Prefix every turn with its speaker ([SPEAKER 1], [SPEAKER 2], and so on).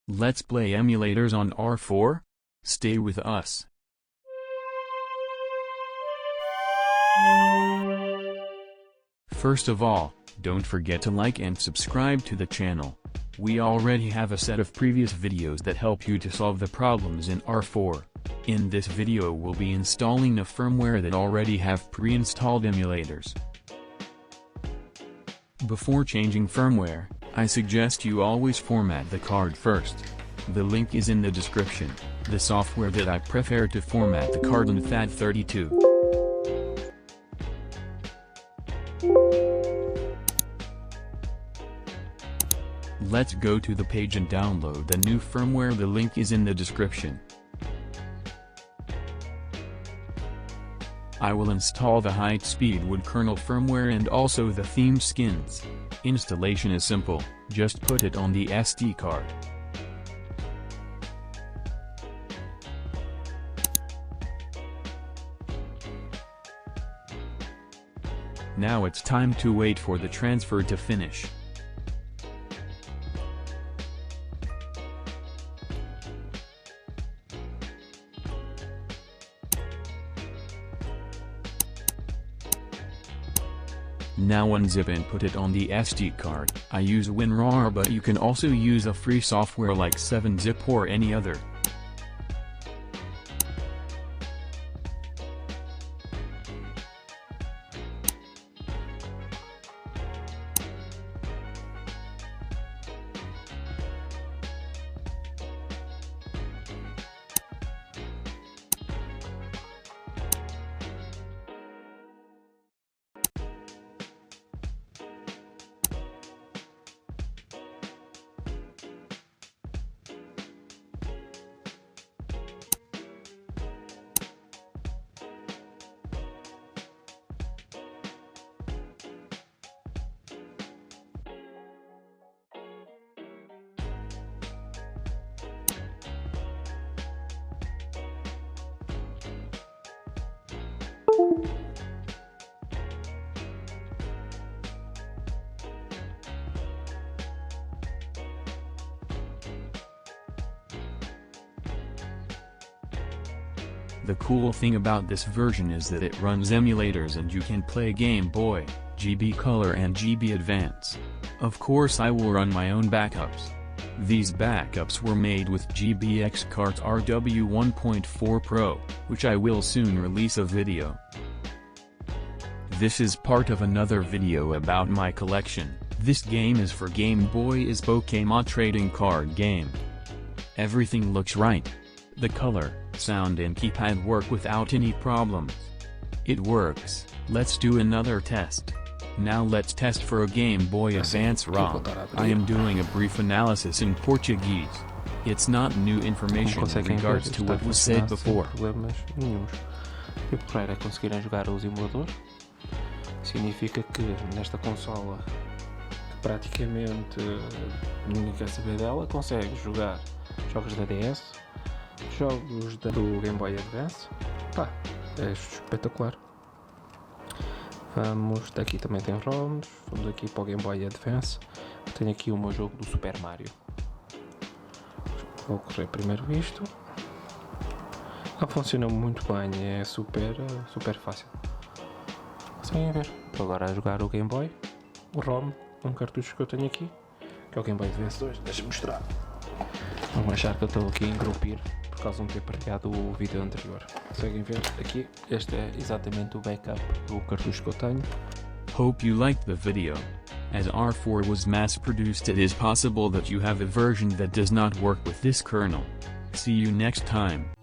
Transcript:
[SPEAKER 1] Let's play emulators on R4? Stay with us. First of all, don't forget to like and subscribe to the channel. We already have a set of previous videos that help you to solve the problems in R4. In this video we'll be installing a firmware that already have pre-installed emulators. Before changing firmware, I suggest you always format the card first. The link is in the description. The software that I prefer to format the card in FAT32. Let's go to the page and download the new firmware. The link is in the description. I will install the Hight Speedwood kernel firmware and also the theme skins. Installation is simple, just put it on the SD card. Now it's time to wait for the transfer to finish. Now unzip and put it on the SD card. I use WinRAR, but you can also use a free software like 7-Zip or any other. The cool thing about this version is that it runs emulators and you can play Game Boy, GB Color and GB Advance. Of course I will run my own backups. These backups were made with GBX Cart's RW 1.4 Pro, which I will soon release a video. This is part of another video about my collection. This game is for Game Boy is Pokémon trading card game. Everything looks right. The color, sound and keypad work without any problems. It works. Let's do another test. Now let's test for a Game Boy Advance ROM. I am doing a brief analysis in Portuguese. It's not new information in regards to what was said before.
[SPEAKER 2] Problemas nenhuns. E o porreiro é conseguirem jogar os emuladores. Significa que nesta consola, que praticamente ninguém quer saber dela, consegue jogar jogos da DS, jogos do Game Boy Advance. Pá, é espetacular. Vamos, daqui também tem ROMs, vamos aqui para o Game Boy Advance. Tenho aqui o meu jogo do Super Mario. Vou correr primeiro isto. Funciona muito bem, é super fácil. Conseguem ver. Estou agora a jogar o Game Boy, o ROM, um cartucho que eu tenho aqui, que é o Game Boy Advance 2. Deixa-me mostrar. Vão achar que eu estou aqui a engrupir por causa de não ter partilhado o vídeo anterior. Conseguem ver aqui? Este é exatamente o backup do cartucho que eu tenho.
[SPEAKER 1] Hope you liked the video. As R4 was mass-produced, it is possible that you have a version that does not work with this kernel. See you next time.